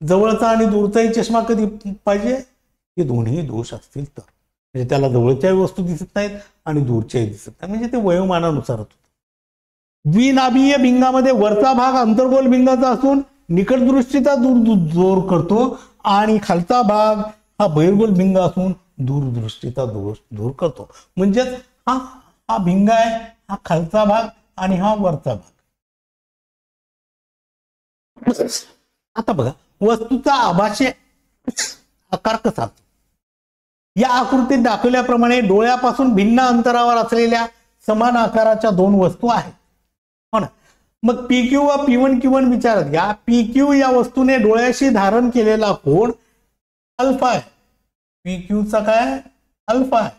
जवळचा आणि दूरचाही चष्मा कधी पाहिजे, हे दोन्ही दोष असतील तर. म्हणजे त्याला जवळच्याही वस्तू दिसत नाहीत आणि दूरच्याही दिसत नाही, म्हणजे ते वयोमानानुसार होतं. द्विनाभीय भिंगामध्ये वरचा भाग अंतर्गोल भिंगाचा असून निकटदृष्टीचा दूर करतो आणि खालचा भाग हा बहिर्गोल भिंग असून दूरदृष्टीचा दूर करतो. म्हणजेच हा भिंग आहे, हा खालचा भाग आणि हा वरचा भाग. आता बघा वस्तूचा आभासी आकार कसा, या आकृतीत दाखवल्याप्रमाणे डोळ्यापासून भिन्न अंतरावर असलेल्या समान आकाराच्या दोन वस्तू आहेत, हो ना. मग PQ व P1Q1 विचारात घ्या. PQ या वस्तूने डोळ्याशी धारण केलेला कोन अल्फा आहे. PQ चा काय अल्फा आहे,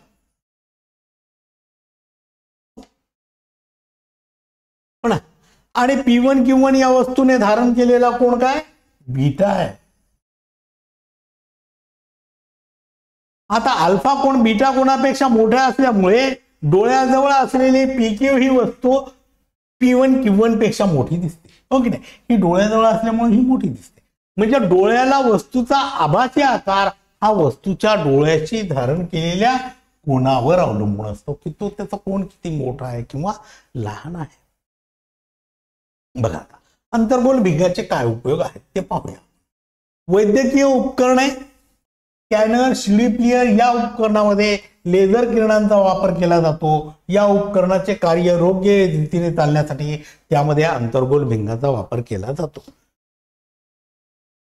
हो ना. आणि P1Q1 या वस्तूने धारण केलेला कोन काय बीटा आहे. आता अल्फा कोन बीटा कोणापेक्षा मोठा असल्यामुळे डोळ्याजवळ असलेली PQ ही वस्तू P1Q1 पेक्षा मोठी दिसते, हो की नाही. ही डोळ्याजवळ असल्यामुळे ही मोठी दिसते. म्हणजे डोळ्याला वस्तूचा आभासी आकार हा वस्तूच्या डोळ्याची धारण केलेल्या कोनावर अवलंबून असतो की तो त्याचा कोन किती मोठा आहे किंवा लहान आहे. बघा आता अंतर्गोल भिंगाचे काय उपयोग आहेत ते पाहूया. वैद्यकीय उपकरणे, स्कॅनर, शिडी प्लेयर या उपकरणामध्ये लेझर किरणांचा वापर केला जातो. या उपकरणाचे कार्य योग्य रीतीने चालण्यासाठी त्यामध्ये अंतर्गोल भिंगाचा वापर केला जातो.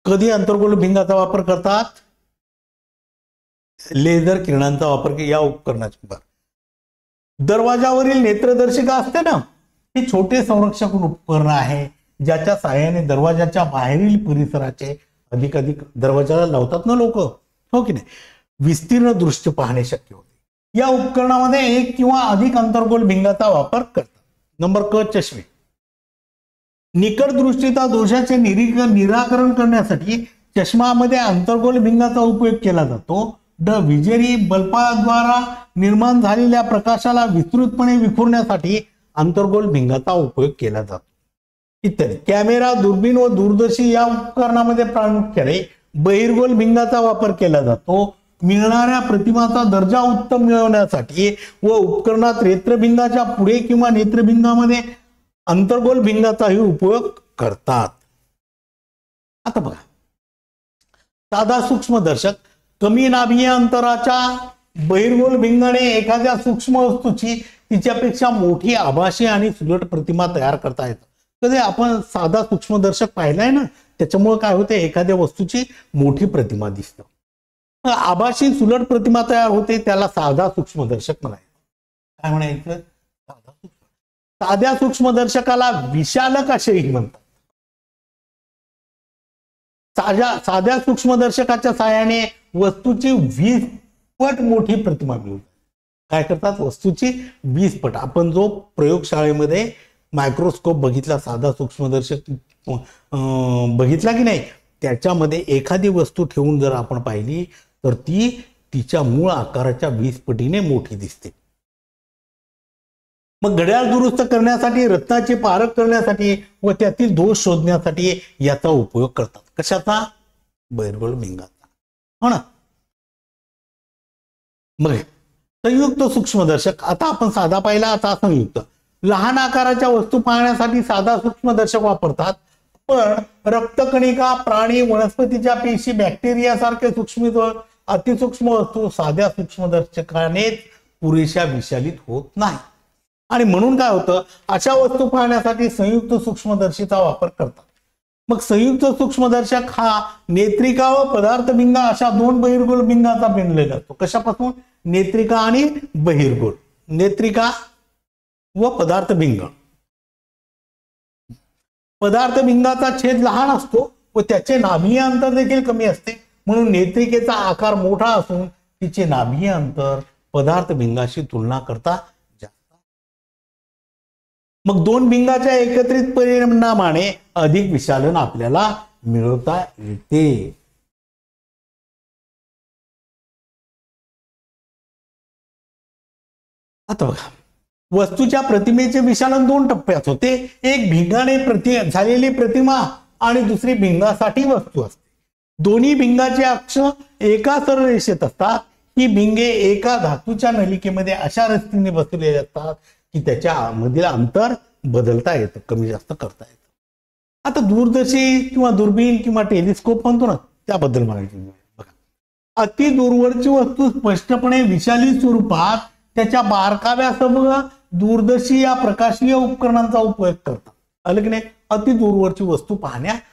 कधी अंतर्गोल भिंगाचा वापर करतात, लेझर किरणांचा वापर या उपकरणाचा. दरवाजावरील नेत्रदर्शिका असते ना, हे छोटे संरक्षक उपकरण आहे ज्याच्या सहाय्याने दरवाजाच्या बाहेरील परिसराचे अधिक दरवाजाला लावतात ना लोक, हो की नाही, विस्तीर्ण दृश्य पाहणे शक्य होते. या उपकरणामध्ये एक किंवा अधिक अंतर्गोल भिंगाचा वापर करतात. नंबर क चष्मे. निकट दृष्टीचा दोषाचे निराकरण करण्यासाठी चष्मामध्ये अंतर्गोल भिंगाचा उपयोग केला जातो. ड विजेरी बल्बाद्वारा निर्माण झालेल्या प्रकाशाला विस्तृतपणे विखुरण्यासाठी अंतर्गोल भिंगाचा उपयोग केला जातो. इत्यादी. कॅमेरा, दुर्बीण व दूरदर्शी या उपकरणामध्ये प्रामुख्याने बहिर्गोल भिंगाचा वापर केला जातो. मिळणाऱ्या प्रतिमाचा दर्जा उत्तम मिळवण्यासाठी व उपकरणात नेत्रभिंगाच्या पुढे किंवा नेत्रभिंगामध्ये अंतर्गोल भिंगाचाही उपयोग करतात. आता बघा साधा सूक्ष्मदर्शक. कमी नाभीय अंतराच्या बहिर्गोल भिंगाने एखाद्या सूक्ष्म वस्तूची तिच्यापेक्षा मोठी आभासी आणि सुलट प्रतिमा तयार करता येतं. कधी आपण साधा सूक्ष्मदर्शक पाहिलाय ना, त्याच्यामुळे काय होते, एखाद्या वस्तूची मोठी प्रतिमा दिसते. आभासी सुलट प्रतिमा तयार होते, त्याला साधा सूक्ष्मदर्शक म्हणायचं. काय म्हणायचं, साध्या सूक्ष्मदर्शकाला विशालक असेही म्हणतात. साध्या सूक्ष्मदर्शकाच्या साहाय्याने वस्तूची 20 पट मोठी प्रतिमा मिळवतात. काय करतात, वस्तूची 20 पट. आपण जो प्रयोगशाळेमध्ये मायक्रोस्कोप बघितला, साधा सूक्ष्मदर्शक बघितला की नाही, त्याच्यामध्ये एखादी वस्तू ठेवून जर आपण पाहिली तर ती तिच्या मूळ आकाराच्या 20 पटीने मोठी दिसते. मग घड्याळ दुरुस्त करण्यासाठी, रत्नाचे पारख करण्यासाठी व त्यातील दोष शोधण्यासाठी याचा उपयोग करतात. कशाचा, बहिर्गोल भिंगाचा, हो ना. मग संयुक्त सूक्ष्मदर्शक. आता आपण साधा पाहिला, आता संयुक्त. लहान आकाराच्या वस्तू पाहण्यासाठी साधा सूक्ष्मदर्शक वापरतात, पण रक्तकणिका, प्राणी, वनस्पतीच्या पेशी, बॅक्टेरिया सारखे सूक्ष्म अतिसूक्ष्म वस्तू साध्या सूक्ष्मदर्शकानेच पुरेशा विशालित होत नाही. आणि म्हणून काय होतं, अशा वस्तू पाहण्यासाठी संयुक्त सूक्ष्मदर्शीचा वापर करतात. मग संयुक्त सूक्ष्मदर्शक हा नेत्रिका व पदार्थ भिंगा अशा दोन बहिर्गोल भिंगाचा बनलेला असतो. कशापासून, नेत्रिका आणि बहिर्गोल. नेत्रिका व पदार्थ भिंग. पदार्थ भिंगाचा छेद लहान असतो व त्याचे नाभीय अंतर देखील कमी असते, म्हणून नेत्रिकेचा आकार मोठा असून तिचे नाभीय अंतर पदार्थ भिंगाशी तुलना करता जास्त. मग दोन भिंगाच्या एकत्रित परिणामाने अधिक विशालन आपल्याला मिळवता येते. आता बघा, वस्तूच्या प्रतिमेचे विशालन 2 टप्प्यात होते. एक भिंगाने झालेली प्रतिमा आणि दुसरी भिंगासाठी वस्तू असते. दोन्ही भिंगाचे अक्ष एका सरळ रेषेत असतात. ही भिंगे एका धातूच्या नलिकेमध्ये अशा रीतीने बसवलेली असतात की त्याच्या मधील अंतर बदलता येतं, कमी जास्त करता येतं. आता दूरदर्शी किंवा दुर्बीण किंवा टेलिस्कोप म्हणतो ना, त्याबद्दल माहिती बघा. अति दूरवरची वस्तू स्पष्टपणे विशाली स्वरूपात त्याच्या बारकाव्यासह दूरदर्शी या प्रकाशीय उपकरणांचा उपयोग करतात. आलं की नाही? अति दूरवरची वस्तू पाहण्यासाठी.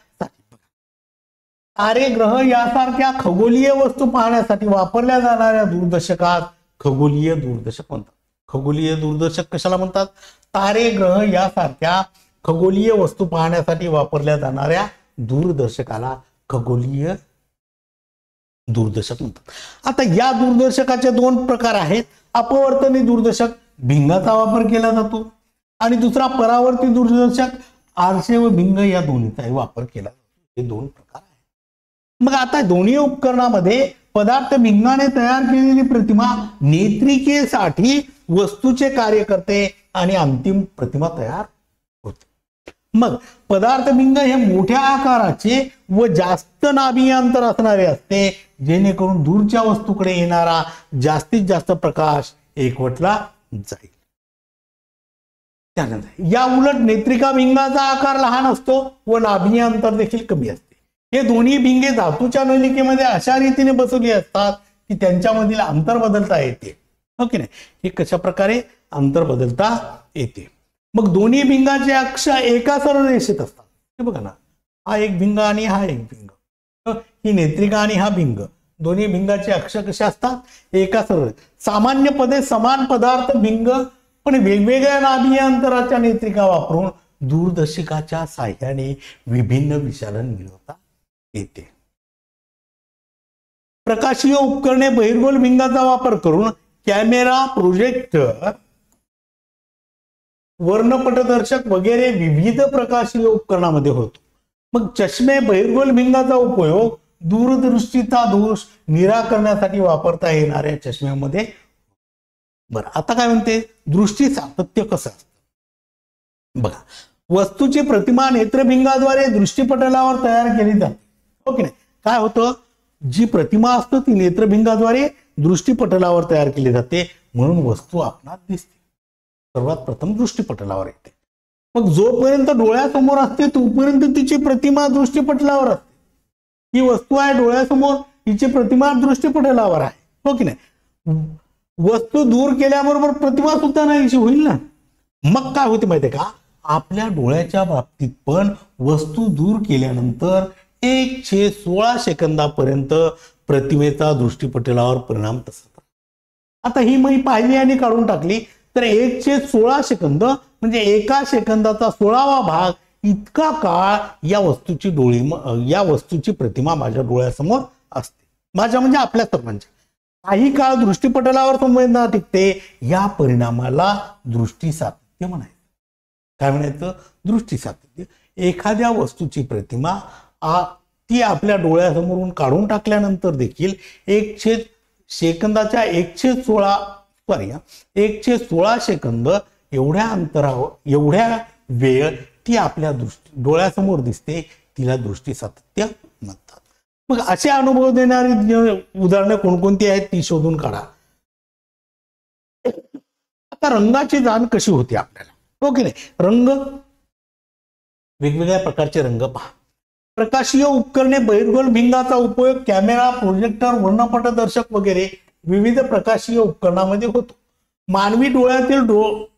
तारे, ग्रह यासारख्या खगोलीय वस्तू पाहण्यासाठी वापरल्या जाणाऱ्या दूरदर्शकात खगोलीय दूरदर्शक म्हणतात. खगोलीय दूरदर्शक कशाला म्हणतात? तारे, ग्रह यासारख्या खगोलीय वस्तू पाहण्यासाठी वापरल्या जाणाऱ्या दूरदर्शकाला खगोलीय दूरदर्शक म्हणतात. आता या दूरदर्शकाचे दोन प्रकार आहेत. अपवर्तनी दूरदर्शक, भिंगाचा वापर केला जातो, आणि दुसरा परावर्ती दूरदर्शक, आरसे व भिंग या दोन्हीचाही वापर केला जातो. हे दोन प्रकार आहेत. मग आता दोन्ही उपकरणामध्ये पदार्थ भिंगाने तयार केलेली प्रतिमा नेत्रिकेसाठी वस्तूचे कार्य करते आणि अंतिम प्रतिमा तयार होते. मग पदार्थ भिंग हे मोठ्या आकाराचे व जास्त नाभिकीय अंतर असणारे असते, जेणेकरून दूरच्या वस्तूकडे येणारा जास्तीत जास्त प्रकाश एकवटला जाईल. त्यानंतर या उलट नेत्रिका भिंगाचा आकार लहान असतो व नाभिकीय अंतर देखील कमी असते. हे दोन्ही भिंगे धातूच्या नलिकेमध्ये अशा रीतीने बसवली असतात की त्यांच्यामधील अंतर बदलता येते. हो की नाही? हे कशा प्रकारे अंतर बदलता येते. मग दोन्ही भिंगाचे अक्ष एका सरळ रेषेत असतात. हे बघा ना, हा एक भिंग आणि हा एक भिंग, ही नेत्रिका आणि हा भिंग, दोन्ही भिंगाचे अक्ष कसे असतात? एका सरळ. सामान्यपणे समान पदार्थ भिंग पण वेगवेगळ्या नाभिकीय अंतराच्या नेत्रिका वापरून दूरदर्शकाच्या साह्याने विभिन्न विचलन मिळवता येते. प्रकाशीय उपकरणे बहिर्गोल भिंगाचा वापर करून कॅमेरा, प्रोजेक्टर, वर्णपटदर्शक वगैरे विविध प्रकाशीय उपकरणामध्ये होतो. मग चष्मे, बहिर्गोल भिंगाचा उपयोग दूरदृष्टीचा दोष निराकरण्यासाठी वापरता येणाऱ्या चष्म्यामध्ये. बरं, आता काय म्हणते? दृष्टी सातत्य कसं असतं बघा. वस्तूची प्रतिमा नेत्रभिंगाद्वारे दृष्टीपटलावर तयार केली जाते. हो की नाही? काय होतं? जी प्रतिमा असते ती नेत्रभिंगाद्वारे दृष्टीपटलावर तयार केली जाते, म्हणून वस्तू आपणास दिसते. सर्वात प्रथम दृष्टीपटलावर येते. मग जोपर्यंत डोळ्यासमोर असते तोपर्यंत तिची प्रतिमा दृष्टीपटलावर असते. ही वस्तू आहे डोळ्यासमोर, हिची प्रतिमा दृष्टीपटलावर आहे. हो की नाही? वस्तू दूर केल्याबरोबर प्रतिमा सुद्धा नाहीशी होईल ना. मग काय होते माहितीये का? आपल्या डोळ्याच्या बाबतीत पण वस्तू दूर केल्यानंतर 1/16 सेकंदापर्यंत प्रतिमेचा दृष्टीपटलावर परिणाम तसा. आता ही मी पाहिली आणि काढून टाकली तर 1/16 सेकंद म्हणजे एका सेकंदाचा 16वा भाग इतका काळ या वस्तूची प्रतिमा माझ्या डोळ्यासमोर असते. माझ्या म्हणजे आपल्या सर्वांच्या. काही काळ दृष्टीपटलावर संवेदना टिकते. या परिणामाला दृष्टी सातत्य म्हणायचं. काय म्हणायचं? दृष्टी सातत्य. एखाद्या वस्तूची प्रतिमा ती आपल्या डोळ्यासमोरून काढून टाकल्यानंतर देखील 1/16 सेकंद एवढ्या अंतरावर एवढ्या वेळ ती आपल्या डोळ्यासमोर दिसते, तिला दृष्टी सातत्य म्हणतात. मग असे अनुभव देणारी उदाहरणे कोणकोणती आहेत ती शोधून काढा. आता रंगाची जाण कशी होती आपल्याला? हो की नाही? रंग, वेगवेगळ्या प्रकारचे रंग पहा. प्रकाशीय उपकरणे बहिर्गोल भिंगाचा उपयोग कॅमेरा, प्रोजेक्टर, वर्णपटदर्शक वगैरे विविध प्रकाशीय उपकरणामध्ये होतो. मानवी डोळ्यातील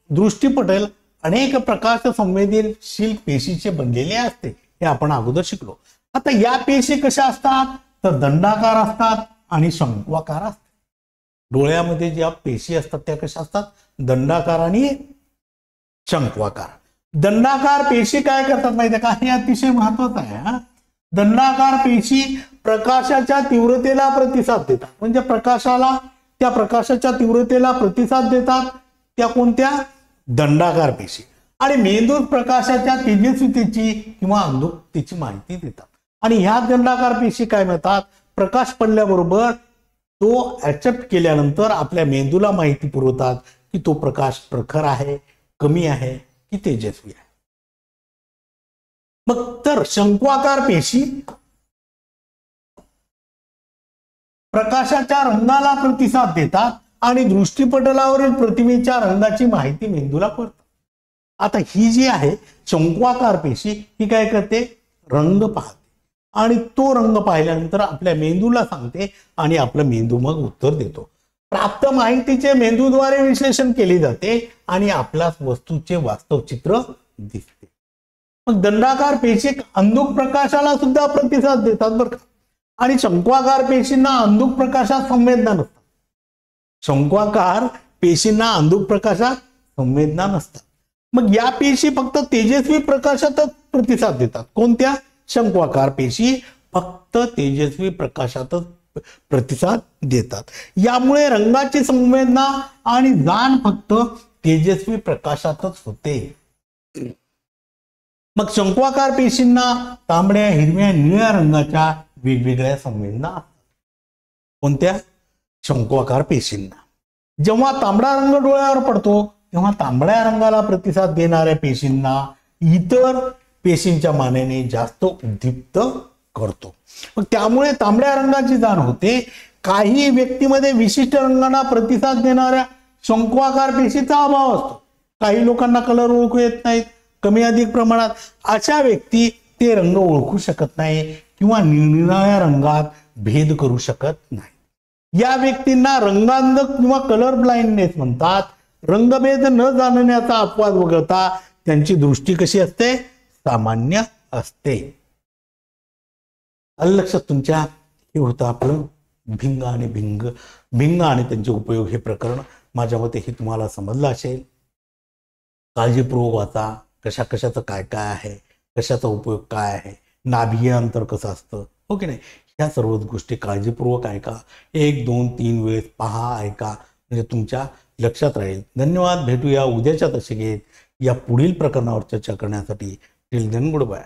दृष्टीपटल अनेक प्रकाश संवेदनशील पेशीचे बनलेले असते, हे आपण अगोदर शिकलो. आता या पेशी कशा असतात? तर दंडाकार असतात आणि शंक्वाकार असतात. डोळ्यामध्ये ज्या पेशी असतात त्या कशा असतात? दंडाकार आणि शंक्वाकार. दंडाकार पेशी काय करतात माहिती आहे का? हे अतिशय महत्वाचं आहे. दंडाकार पेशी प्रकाशाच्या तीव्रतेला प्रतिसाद देतात. म्हणजे त्या प्रकाशाच्या तीव्रतेला प्रतिसाद देतात त्या कोणत्या? दंडाकार पेशी. आणि मेंदूत प्रकाशाच्या तेजस्वितेची किंवा अंधुकतेची माहिती देतात. आणि ह्या दंडाकार पेशी काय म्हणतात? प्रकाश पडल्याबरोबर तो ऍक्सेप्ट केल्यानंतर आपल्या मेंदूला माहिती पुरवतात की तो प्रकाश प्रखर आहे, कमी आहे की तेजस्वी आहे. मग तर शंक्वाकार पेशी प्रकाशाच्या रंगाला प्रतिसाद देतात आणि दृष्टीपटलावरील प्रतिमेच्या रंगाची माहिती मेंदूला कळतात. आता ही जी आहे शंक्वाकार पेशी, ही काय करते, रंग पाहते आणि तो रंग पाहिल्यानंतर आपल्या मेंदूला सांगते आणि आपला मेंदू मग उत्तर देतो. प्राप्त माहितीचे मेंदूद्वारे विश्लेषण केले जाते आणि आपल्या वस्तूचे वास्तव चित्र दिसते. मग दंडाकार पेशी अंधुक प्रकाशाला सुद्धा प्रतिसाद देतात बरं का. आणि शंक्वाकार पेशींना अंधुक प्रकाशात संवेदना नसतात. शंक्वाकार पेशींना अंधुक प्रकाशात संवेदना नसतात. मग या पेशी फक्त तेजस्वी प्रकाशातच प्रतिसाद देतात. कोणत्या? शंक्वाकार पेशी फक्त तेजस्वी प्रकाशातच प्रतिसाद देतात. यामुळे रंगाची संवेदना आणि जाण फक्त तेजस्वी प्रकाशातच होते. मग शंक्वाकार पेशींना तांबड्या, हिरव्या, निळ्या रंगाच्या वेगवेगळ्या संवेदना असतात. कोणत्या? शंक्वाकार पेशींना. जेव्हा तांबडा रंग डोळ्यावर पडतो तेव्हा तांबड्या रंगाला प्रतिसाद देणाऱ्या पेशींना इतर पेशींच्या मानेने जास्त उद्दीप्त करतो. मग त्यामुळे तांबड्या रंगाची जाण होते. काही व्यक्तीमध्ये विशिष्ट रंगांना प्रतिसाद देणाऱ्या शंक्वाकार पेशीचा अभाव असतो. काही लोकांना कलर ओळखू येत नाहीत कमी अधिक प्रमाणात. अशा व्यक्ती ते रंग ओळखू शकत नाही किंवा निरनिराळ्या रंगात भेद करू शकत नाही. या व्यक्तींना रंगांधक किंवा कलर ब्लाइंडनेस म्हणतात. रंगभेद न जाणण्याचा अपवाद वगळता त्यांची दृष्टी कशी असते? सामान्य असते. लक्षात तुमच्या हे होतं आपलं भिंग आणि त्यांचे उपयोग हे प्रकरण. माझ्या मते हे तुम्हाला समजलं असेल. काळजीपूर्वक वाचा. कशाचं काय आहे, कशाचा उपयोग काय आहे, नाभिय अंतर कसं असतं, हो की नाही, ह्या सर्वच गोष्टी काळजीपूर्वक ऐका. 1, 2, 3 वेळेस पहा, ऐका, म्हणजे तुमच्या लक्षात राहील. धन्यवाद. भेटूया उद्याच्या दशकेत या पुढील प्रकरणावर चर्चा करण्यासाठी. Till then good bye.